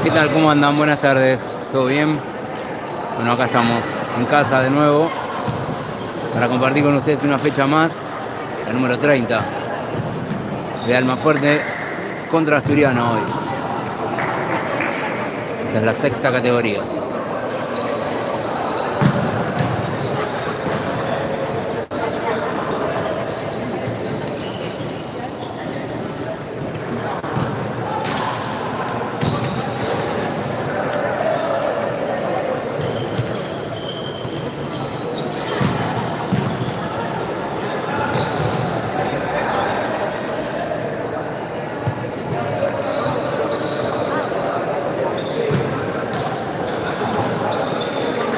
¿Qué tal? ¿Cómo andan? Buenas tardes. ¿Todo bien? Bueno, acá estamos en casa de nuevo para compartir con ustedes una fecha más, la número 30 de Almafuerte contra Asturiano hoy. Esta es la sexta categoría.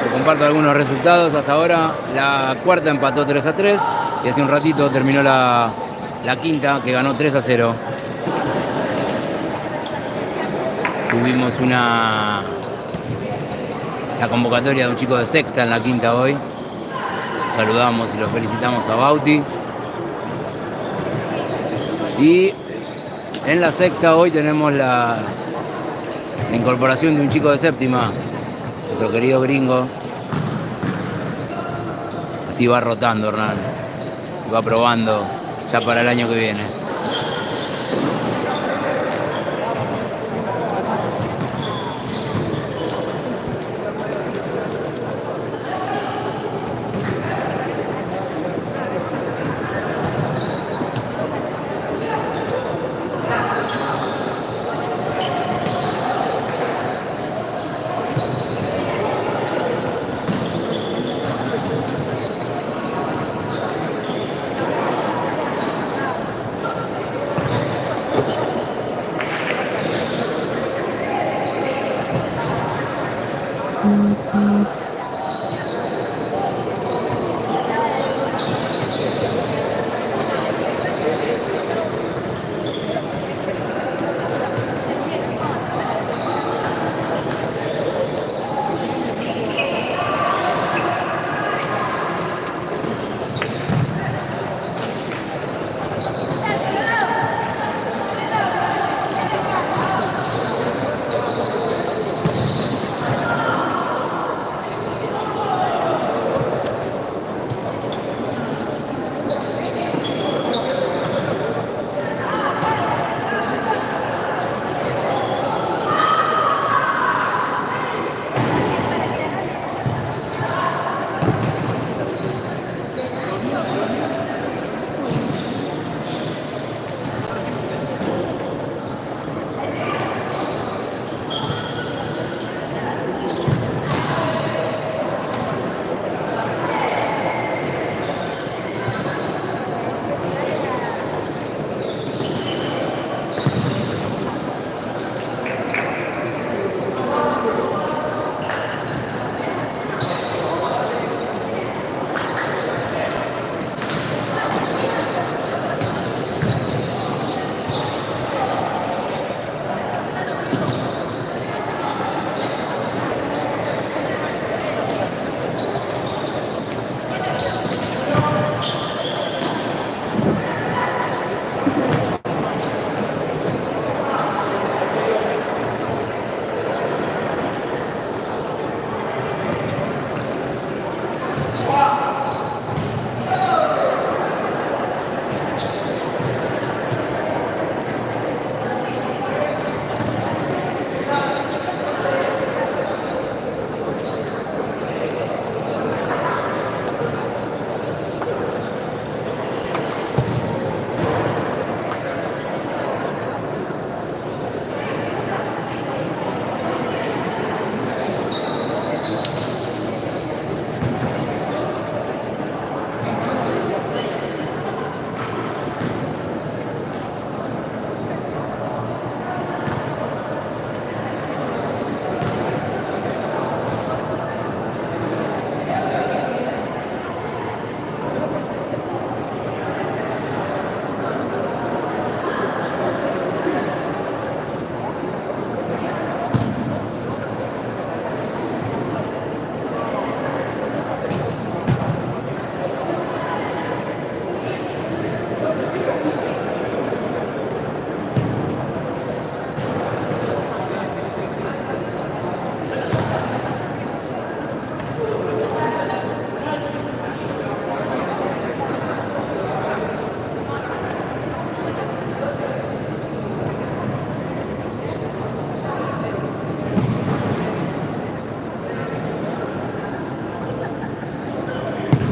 Te comparto algunos resultados. Hasta ahora la cuarta empató 3-3 y hace un ratito terminó la quinta que ganó 3-0. Tuvimos la convocatoria de un chico de sexta en la quinta hoy. Saludamos y lo felicitamos a Bauti. Y en la sexta hoy tenemos la incorporación de un chico de séptima, nuestro querido gringo. Así va rotando Hernán, y va probando ya para el año que viene.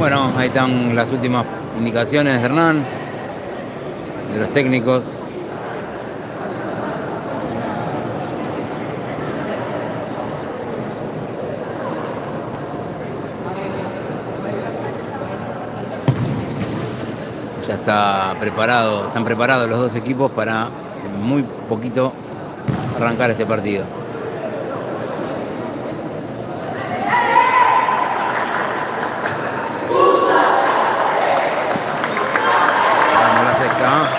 Bueno, ahí están las últimas indicaciones de Hernán, de los técnicos. Ya está preparado, están preparados los dos equipos para en muy poquito arrancar este partido. Vamos a la sexta.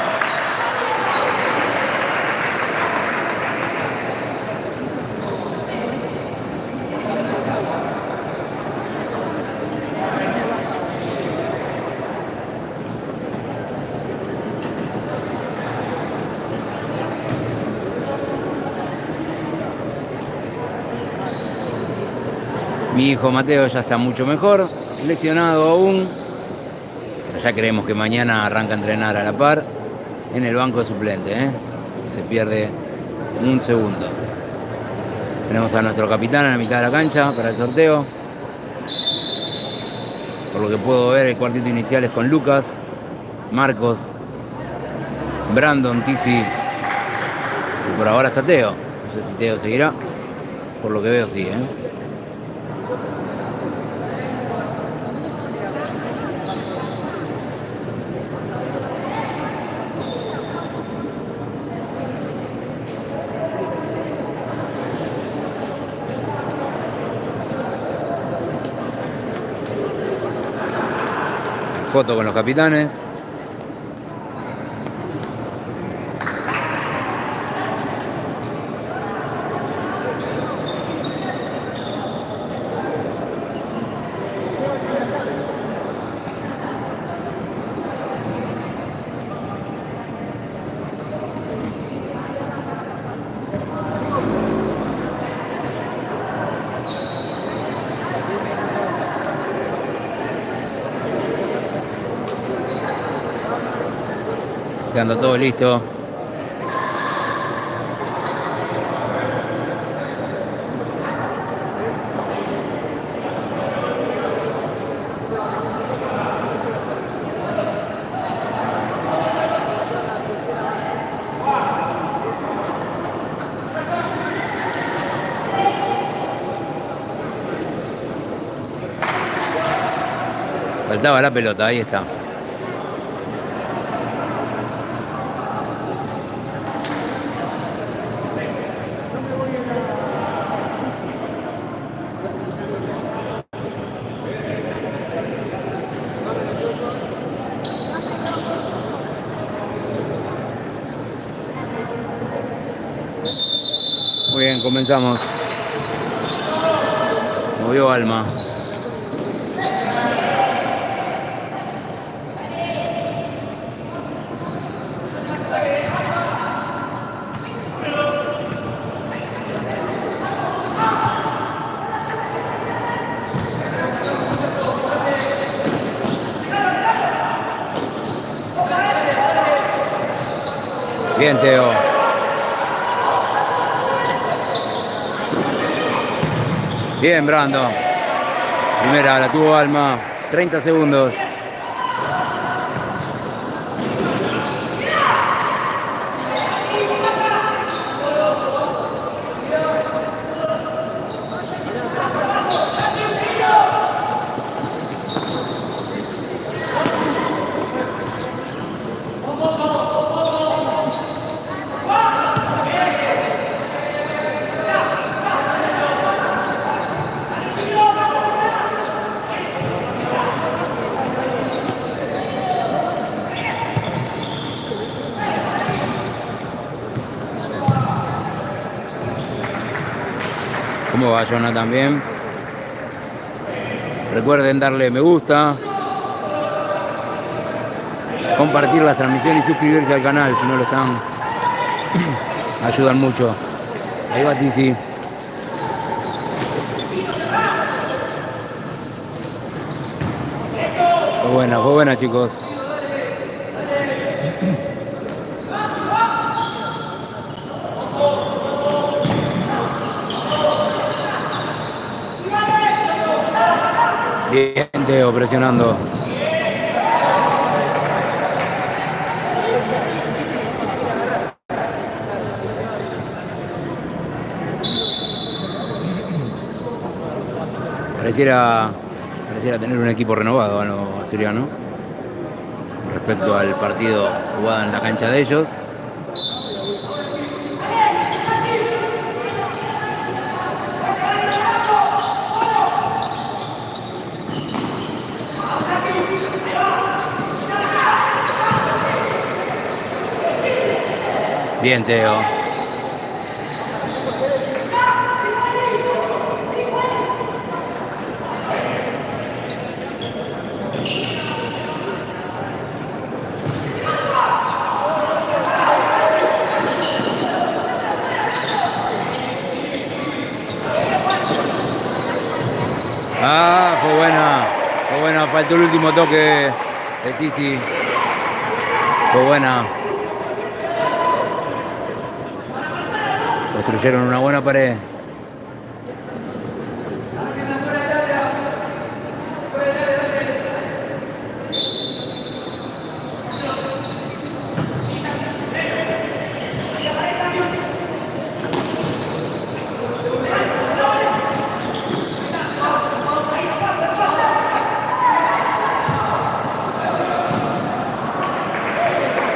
Mi hijo Mateo ya está mucho mejor, lesionado aún, pero ya creemos que mañana arranca a entrenar a la par en el banco de suplente, ¿eh? Se pierde un segundo. Tenemos a nuestro capitán en la mitad de la cancha para el sorteo. Por lo que puedo ver, el cuartito inicial es con Lucas, Marcos, Brandon, Tizi y por ahora está Teo. No sé si Teo seguirá, por lo que veo sí, ¿eh? Foto con los capitanes. Quedando todo listo. Faltaba la pelota, ahí está. Muy bien, comenzamos. Movió Alma. Bien, Teo. Bien, Brando. Primera la tuvo Alma. 30 segundos. ¿Cómo va, Jonah? También. Recuerden darle me gusta, compartir las transmisiones y suscribirse al canal si no lo están. Ayudan mucho. Ahí va Tizi. Fue buena, chicos. Bien. Teo presionando. Pareciera tener un equipo renovado a lo asturiano respecto al partido jugado en la cancha de ellos. Bien, Teo. Ah, fue buena, faltó el último toque de Tizi. Fue buena. Construyeron una buena pared.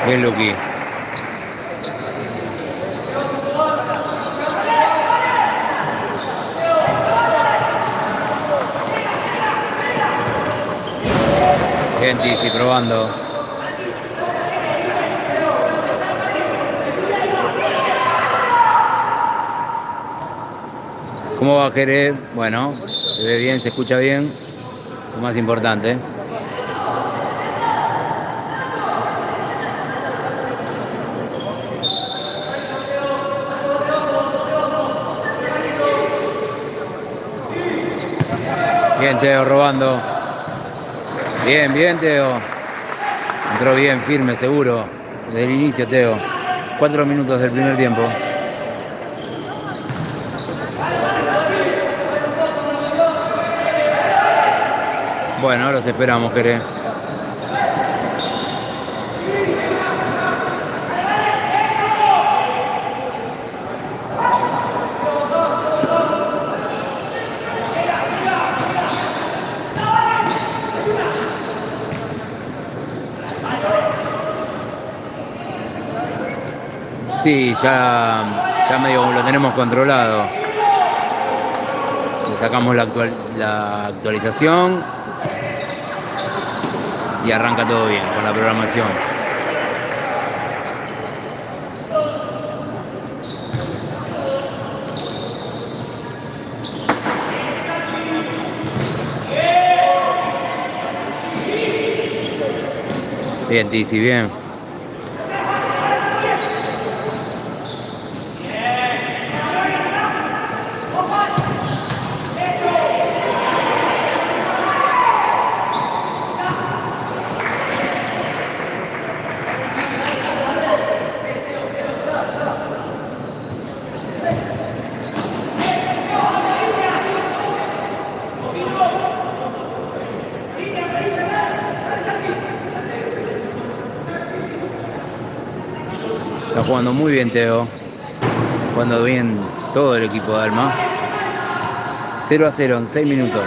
Bien, Luqui. Bien, Tizi, probando. ¿Cómo va, Jerez? Bueno, se ve bien, se escucha bien. Lo más importante. Bien, Teo, robando. Bien, Teo. Entró bien, firme, seguro. Desde el inicio, Teo. 4 minutos del primer tiempo. Bueno, los esperamos, Jerez. Sí, ya medio lo tenemos controlado. Le sacamos la actualización y arranca todo bien con la programación. Bien, Tizi, bien. Está jugando muy bien, Teo. Jugando bien todo el equipo de Alma. 0-0 en 6 minutos.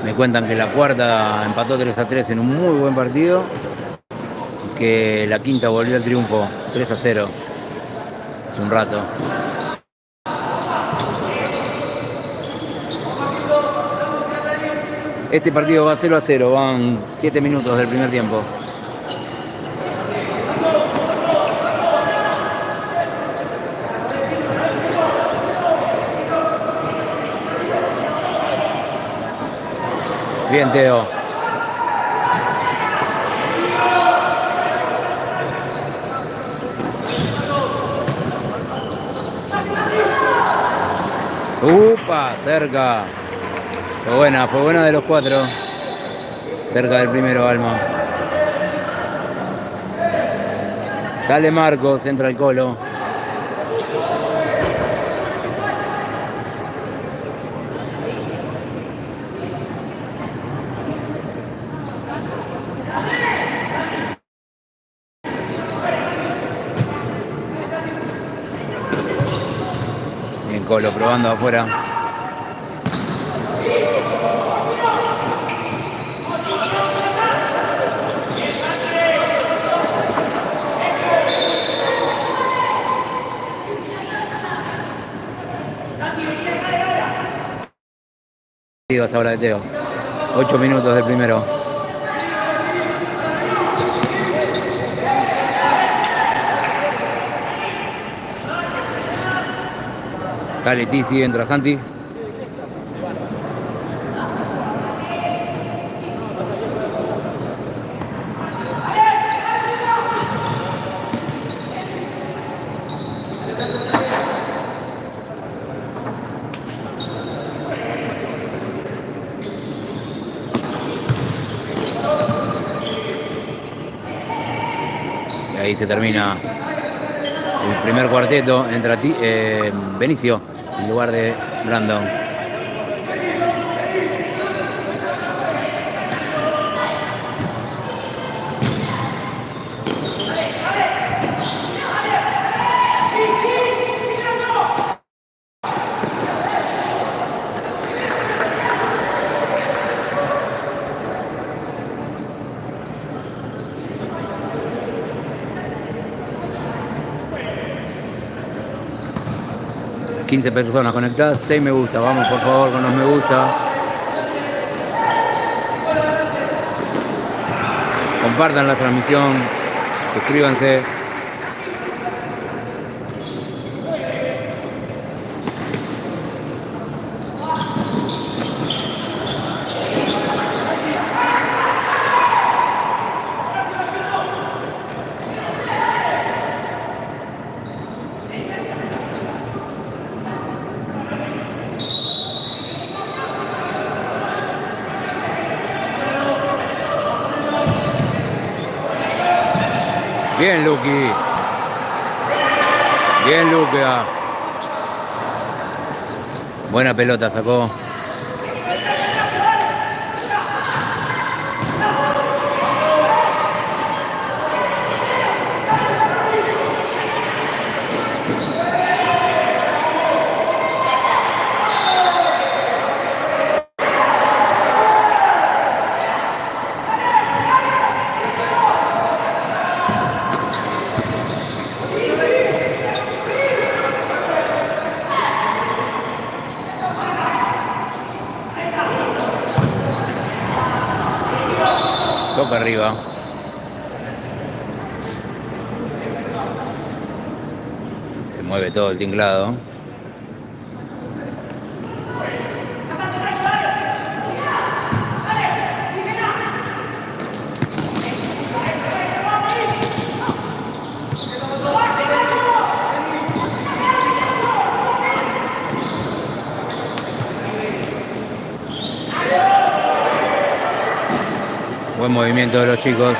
Me cuentan que la cuarta empató 3-3 en un muy buen partido y que la quinta volvió al triunfo 3-0 hace un rato. Este partido va 0-0, van 7 minutos del primer tiempo. Bien, Teo. ¡Upa! Cerca. Fue buena de los 4. Cerca del primero, Alma. Sale Marcos, entra el Colo. Bien, Colo probando afuera. Hasta ahora de Teo. 8 minutos del primero. Sale Tizi, entra Santi. Ahí se termina el primer cuarteto. Entra Benicio en lugar de Brandon. ...15 personas conectadas, 6 me gusta. Vamos por favor con los me gusta. Compartan la transmisión. Suscríbanse. Bien, Luqui. Bien, Luca. Buena pelota sacó. Toca arriba. Se mueve todo el tinglado. Buen movimiento de los chicos.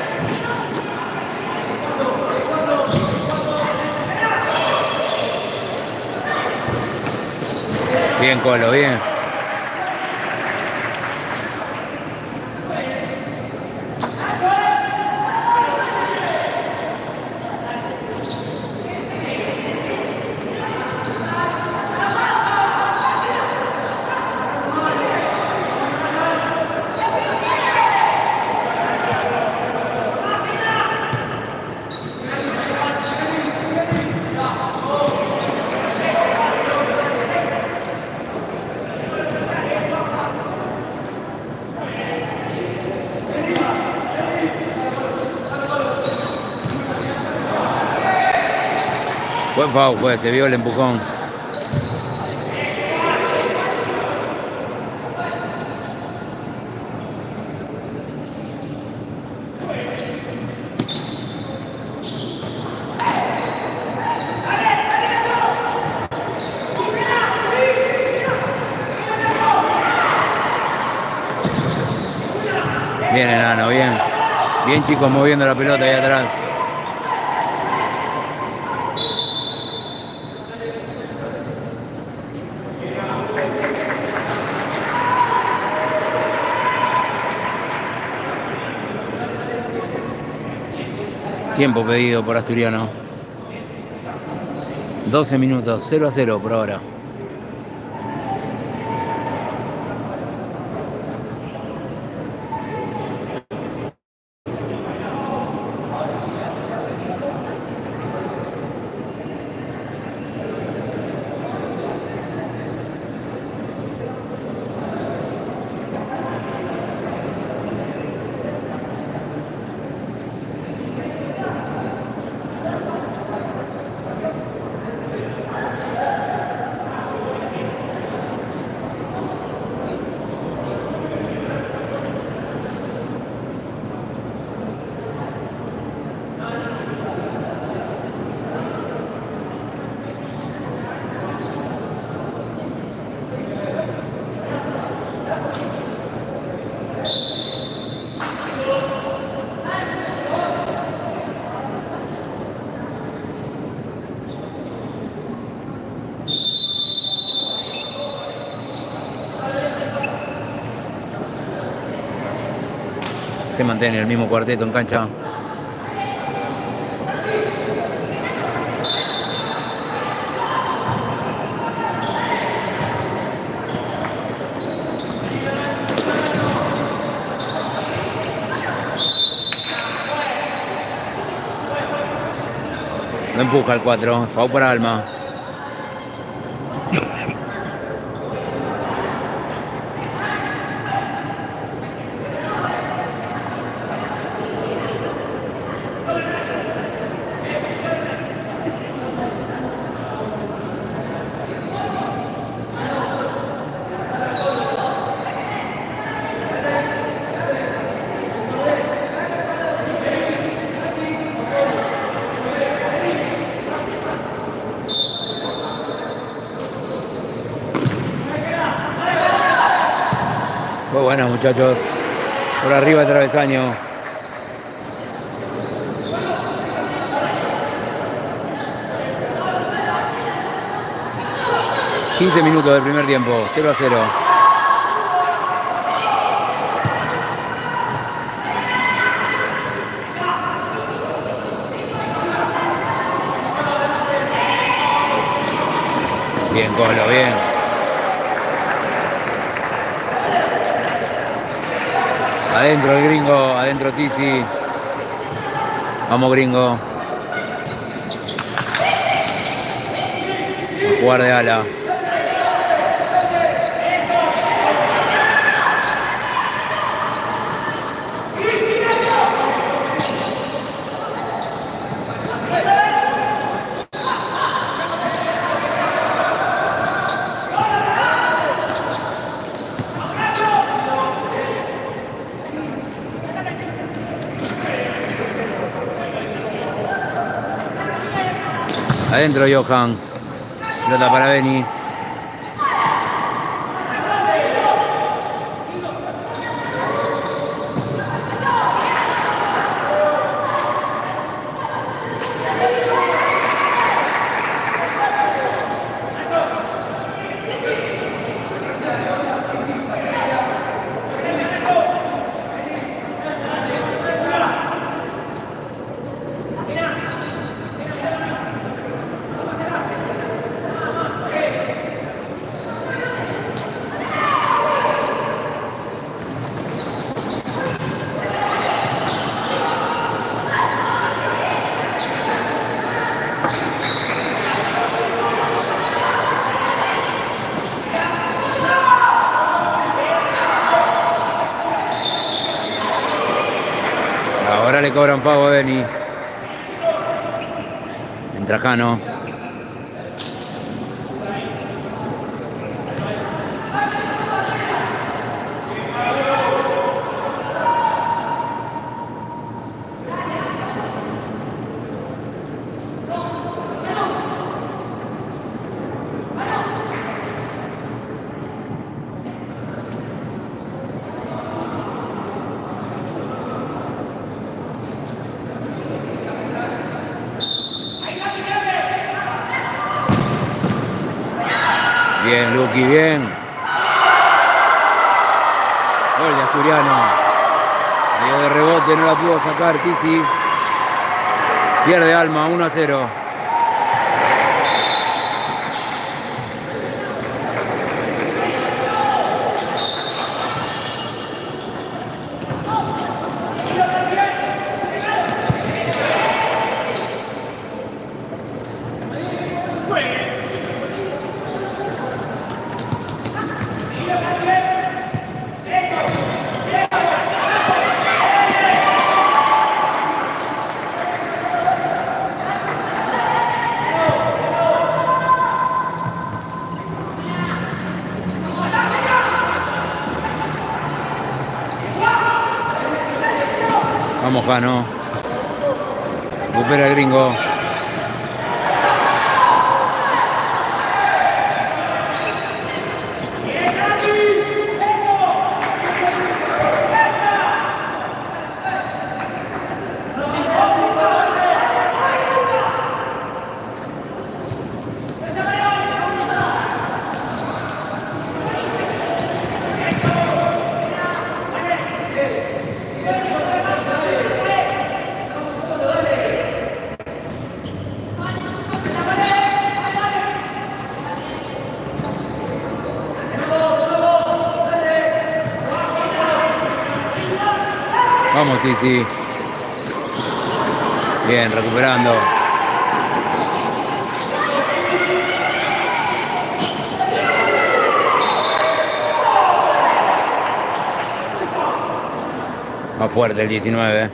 Bien, Colo, bien. Buen foul, pues, se vio el empujón. Bien, enano, bien. Bien, chicos, moviendo la pelota ahí atrás. Tiempo pedido por Asturiano. 12 minutos, 0-0 por ahora. Se mantiene el mismo cuarteto en cancha. Lo empuja el 4, foul para Alma. Muy buenas, muchachos. Por arriba el travesaño. ...15 minutos del primer tiempo, 0-0. Bien, Colo, bien. Adentro el gringo, adentro Tizi. Vamos, gringo. A jugar de ala. Adentro Johan. Pelota para Beni. Ahora le cobran pago a Beni. Entra Jano. Bien, Luqui, bien. Gol de Asturiano. Medio de rebote, no la pudo sacar Tizi. Pierde Alma, 1-0. Vamos, Jano. Recupera el Gringo. Vamos, Tizi. Bien, recuperando. Va fuerte el 19.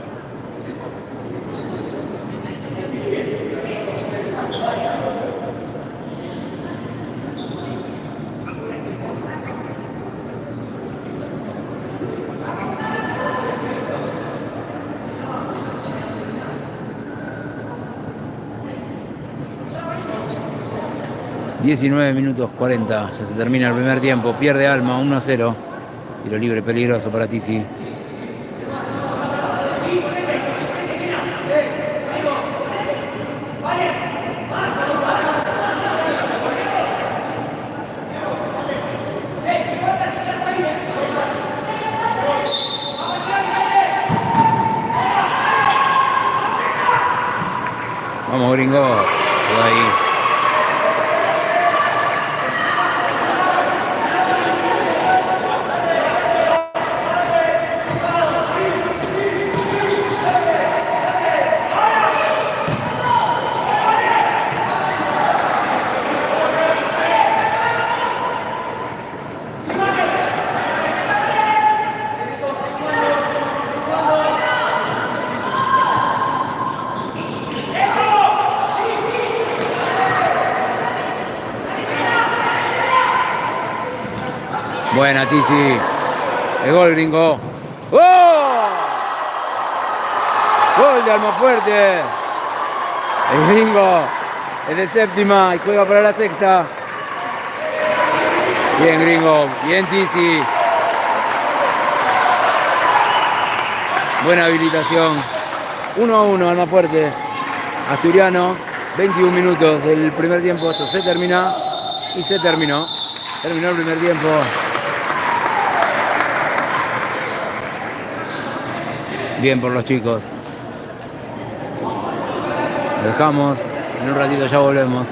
(19:40). Ya se termina el primer tiempo. Pierde Alma, 1-0. Tiro libre peligroso para Tizi. Vamos, Gringo. Quedó ahí. Buena, Tizi. El gol, Gringo. ¡Oh! Gol de Almafuerte. El Gringo es de séptima y juega para la sexta. Bien, Gringo. Bien, Tizi. Buena habilitación. 1-1, Almafuerte. Asturiano. 21 minutos del primer tiempo. Esto se termina y se terminó. Terminó el primer tiempo. Bien por los chicos. Lo dejamos. En un ratito ya volvemos.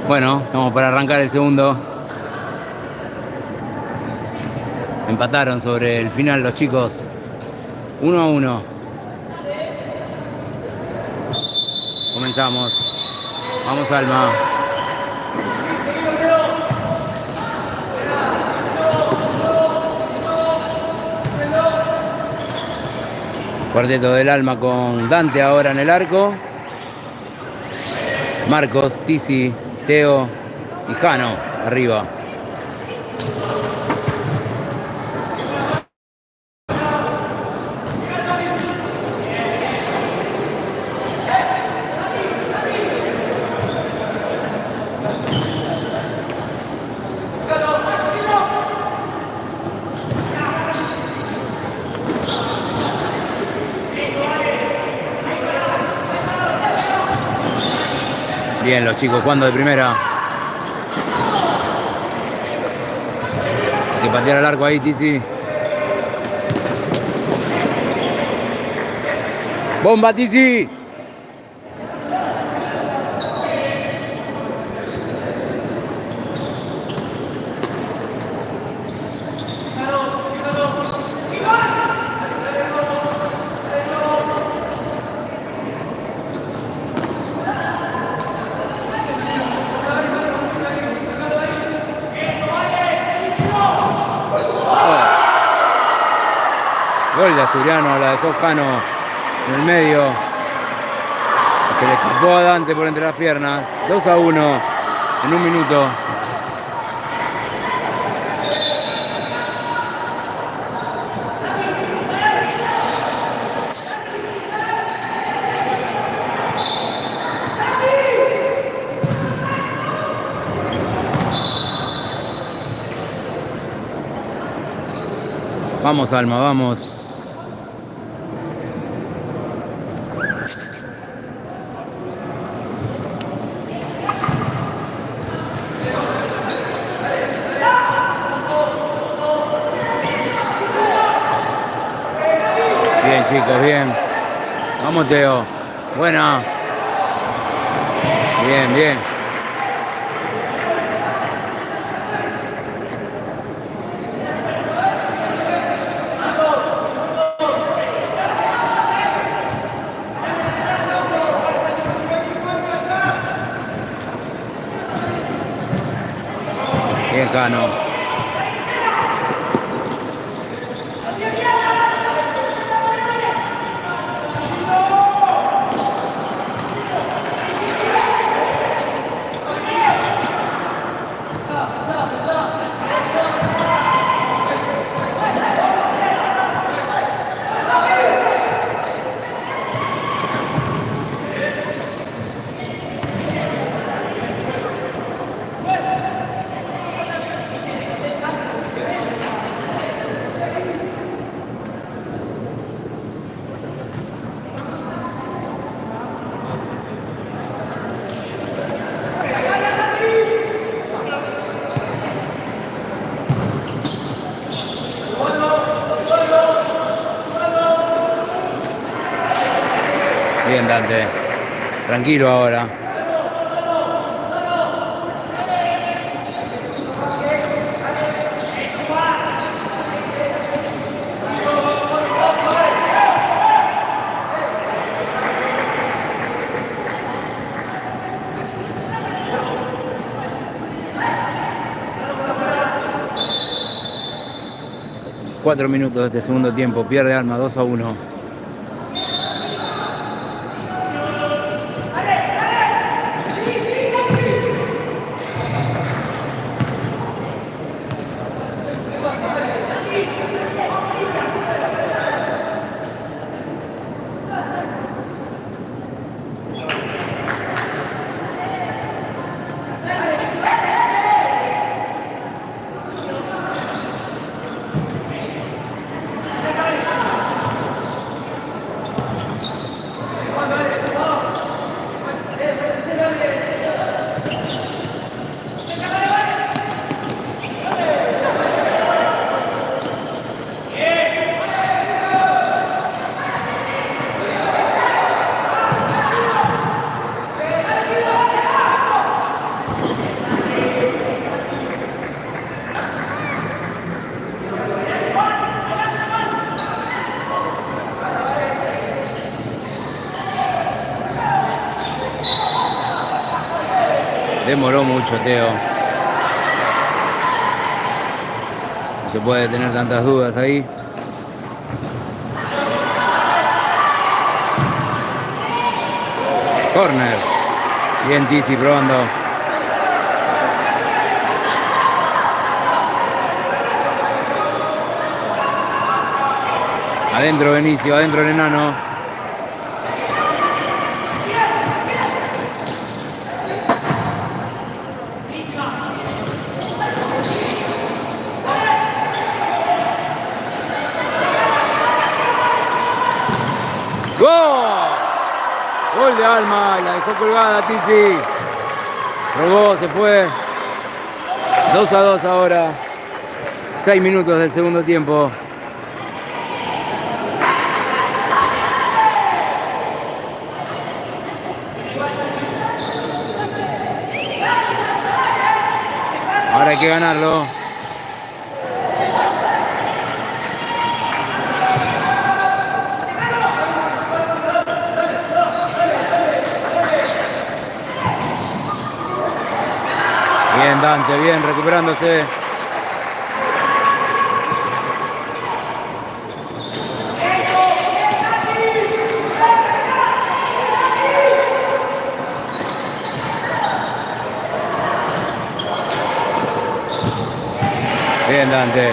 Bueno, estamos para arrancar el segundo. Empataron sobre el final los chicos. 1-1. Comenzamos. Vamos, Alma. Cuarteto del Alma con Dante ahora en el arco. Marcos, Tizi, Teo y Jano arriba. Bien, los chicos jugando de primera. Hay que patear al arco ahí, Tizi. ¡Bomba, Tizi! Gol de Asturiano, la dejó Jano en el medio. Se le escapó a Dante por entre las piernas. 2-1 en un minuto. Vamos, Alma, vamos. Bien, chicos, bien. Vamos, Teo. Buena. Bien, bien. Bien, Jano. Bien, Dante. Tranquilo ahora. Cuatro minutos de este segundo tiempo. Pierde Alma, 2-1. Demoró mucho, Teo. No se puede tener tantas dudas ahí. Corner. Bien Tizi probando. Adentro Benicio, adentro el enano. ¡Gol! Gol de Alma, la dejó colgada Tizi. Robó, se fue. 2-2 ahora. 6 minutos del segundo tiempo. Ahora hay que ganarlo. Bien Dante, bien, recuperándose. Bien Dante.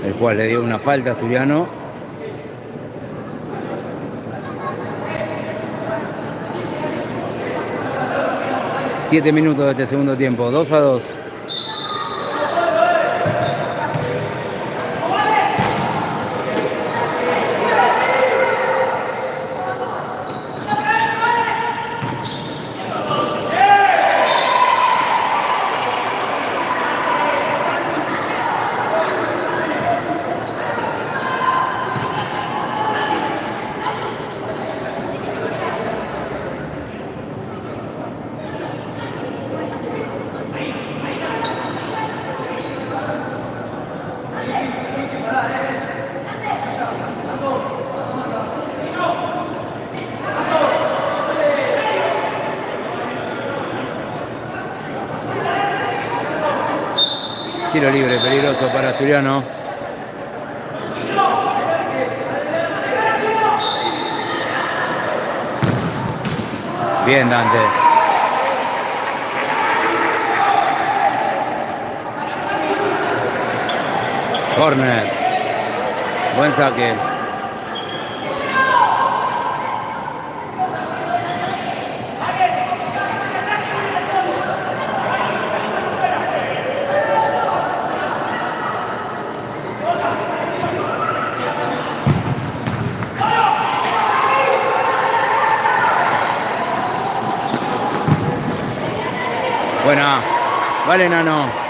El cual le dio una falta a Asturiano. Siete minutos de este segundo tiempo, 2-2. Tiro libre, peligroso para Asturiano. Bien Dante. Corner. Buen saque. Buena. Vale, Nano.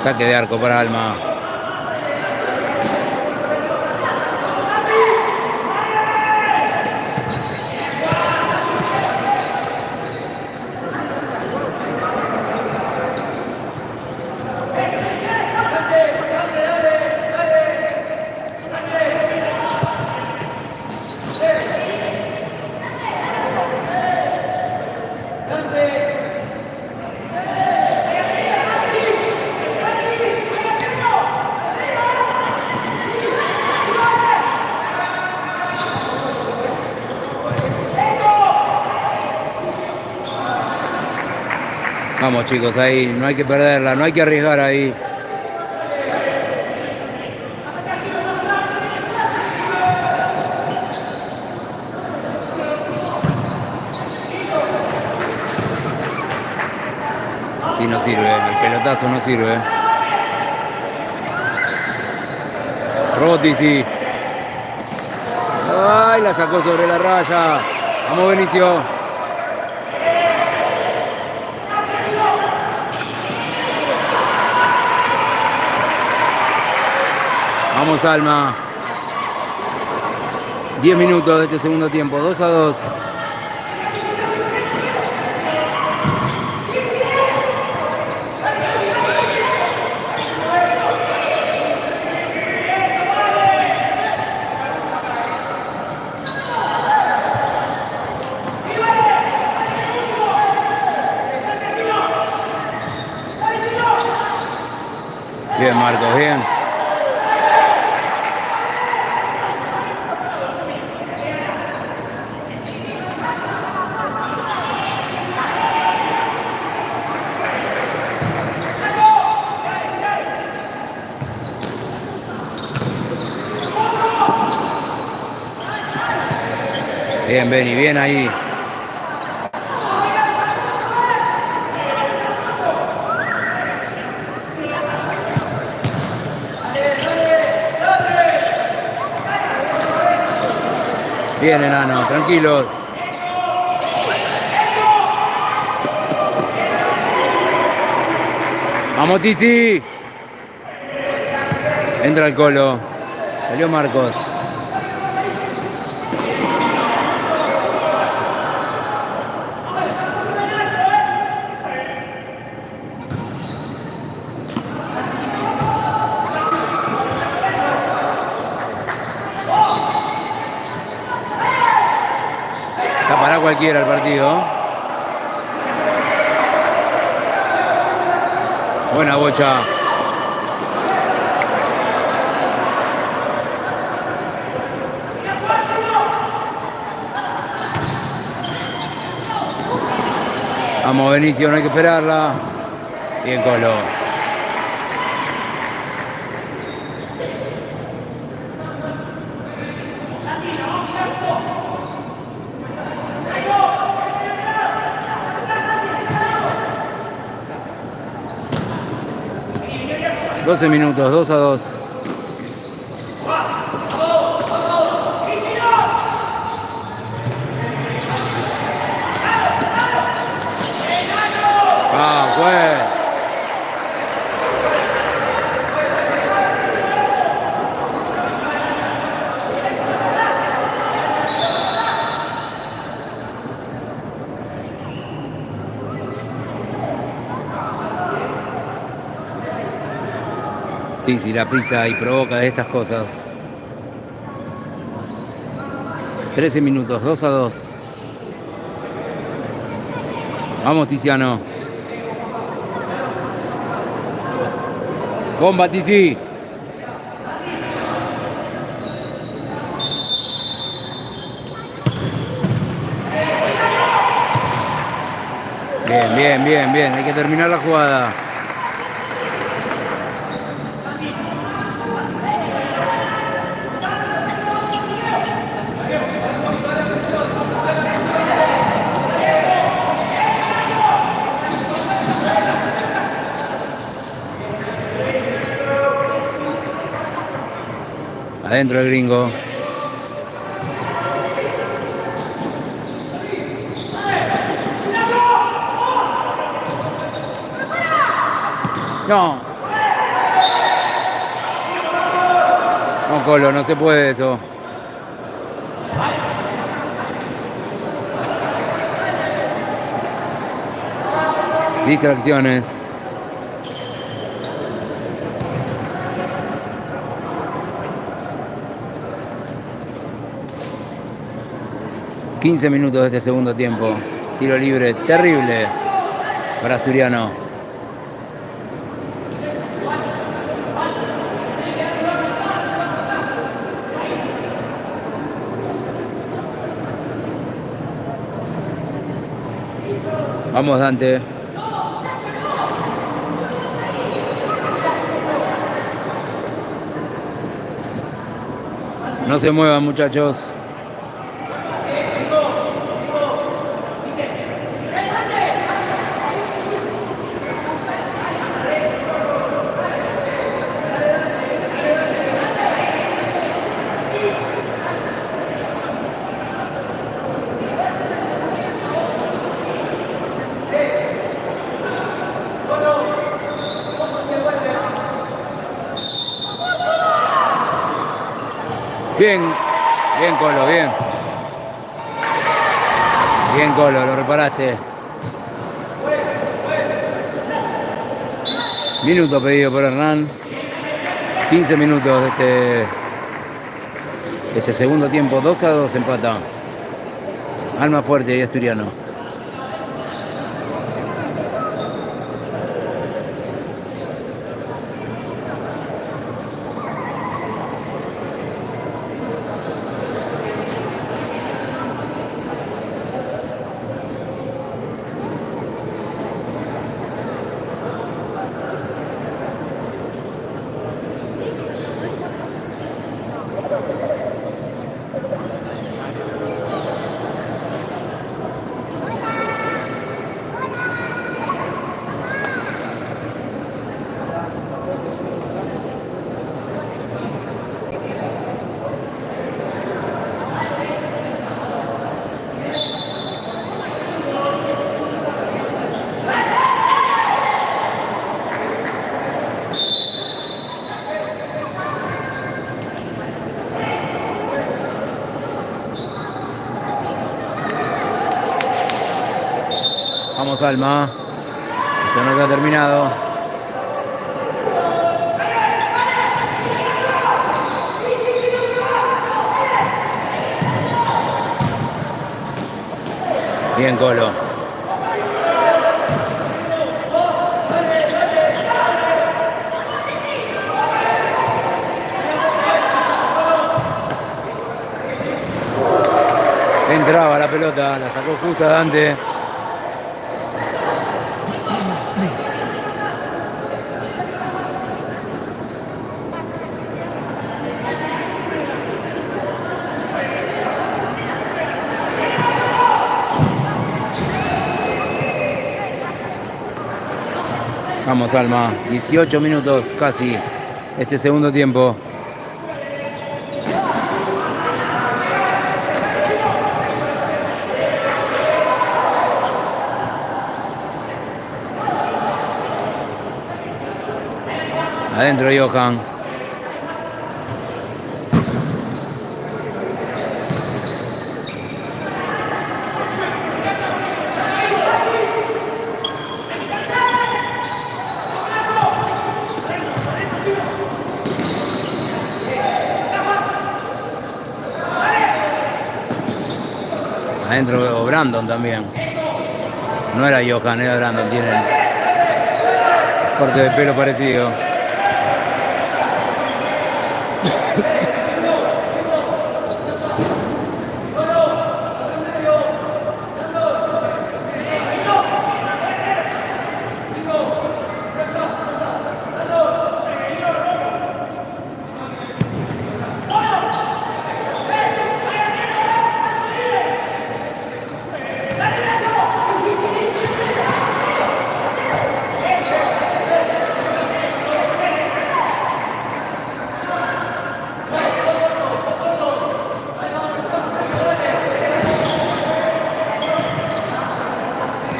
Saque de arco para Alma. Vamos chicos, ahí, no hay que perderla, no hay que arriesgar ahí. Así no sirve, el pelotazo no sirve. Rotisi. ¡Ay! La sacó sobre la raya. Vamos, Benicio. Vamos, Alma. 10 minutos de este segundo tiempo. 2-2. Bien, Marcos, bien. Bien, Beni, bien ahí. Bien, enano, tranquilos. Vamos, Tizi. Entra el Colo. Salió Marcos. Está para cualquiera el partido. Buena bocha. Vamos, Benicio, no hay que esperarla. Bien, Colo. $12 minutos, 2-2. Ah, pues. Sí, si la prisa y provoca de estas cosas. 13 minutos, 2-2. Vamos, Tiziano. Bomba, Tizi. Bien, bien, bien, bien. Hay que terminar la jugada. Adentro el gringo. No. No, Colo, no se puede eso. Distracciones. $15 minutos de este segundo tiempo. Tiro libre terrible para Asturiano. Vamos, Dante. No se muevan, muchachos. Bien, bien Colo, bien. Bien Colo, lo reparaste. Minuto pedido por Hernán. 15 minutos de este segundo tiempo. 2-2 empata. Almafuerte y Asturiano. Vamos Alma. Esto no está terminado. Bien Colo. Entraba la pelota, la sacó justa Dante. Vamos Alma, 18 minutos casi este segundo tiempo. Adentro Johan. Adentro Brandon también. No era Johan, era Brandon. Tienen corte de pelo parecido.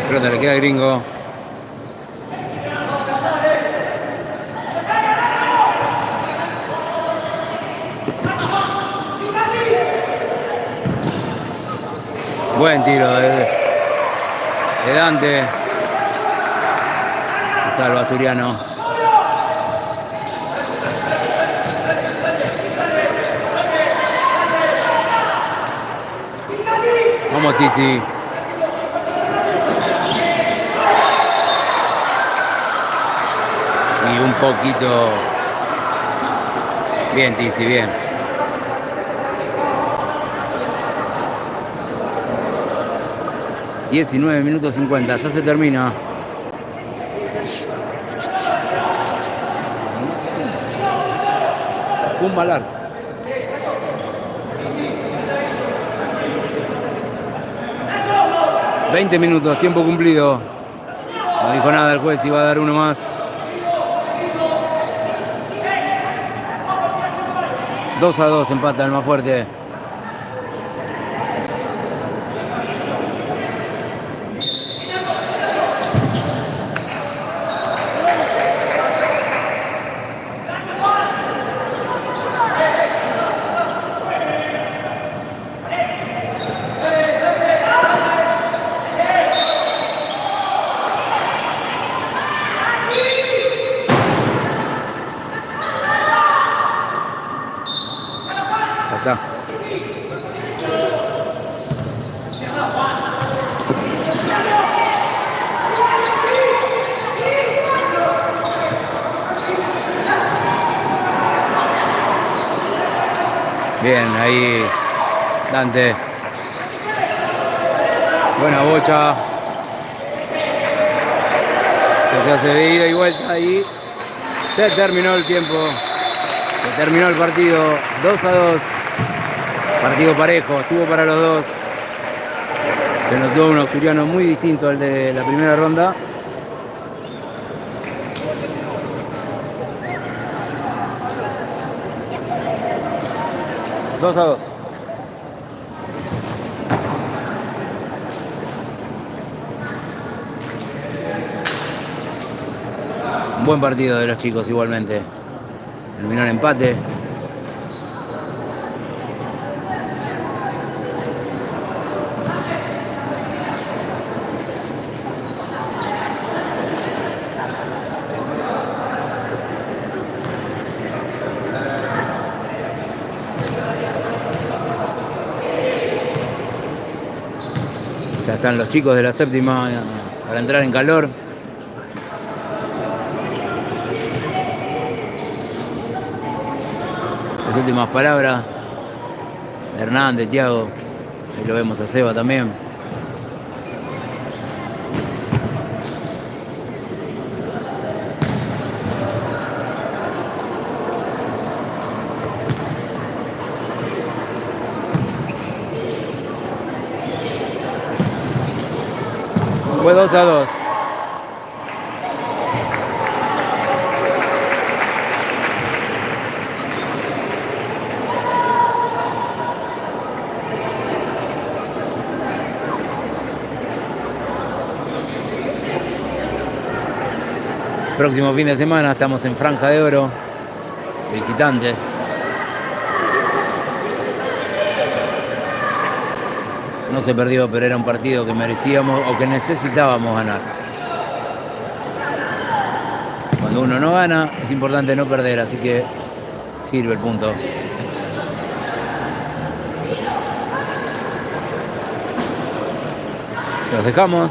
Pelota le queda Gringo. Buen tiro de Dante. Salva Asturiano. Vamos Tizi. Y un poquito. Bien Tizi, bien. $19 minutos 50, ya se termina. Un balar. $20 minutos, tiempo cumplido. No dijo nada el juez, iba a dar uno más. 2-2, empata el más fuerte. Bien, ahí Dante. Buena bocha. Se hace de ida y vuelta ahí. Se terminó el tiempo. Se terminó el partido. 2-2. Partido parejo. Estuvo para los dos. Se notó un asturiano muy distinto al de la primera ronda. Dos a dos. Un buen partido de los chicos igualmente. Terminó el empate. Ya están los chicos de la séptima para entrar en calor. Las últimas palabras de Hernández, Thiago. Ahí lo vemos a Seba también. Fue 2-2. Próximo fin de semana estamos en Franja de Oro, visitantes. No se perdió, pero era un partido que merecíamos o que necesitábamos ganar. Cuando uno no gana, es importante no perder, así que sirve el punto. Los dejamos.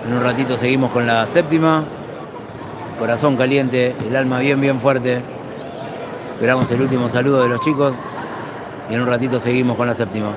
En un ratito seguimos con la séptima. Corazón caliente, el alma bien fuerte. Esperamos el último saludo de los chicos y en un ratito seguimos con la séptima.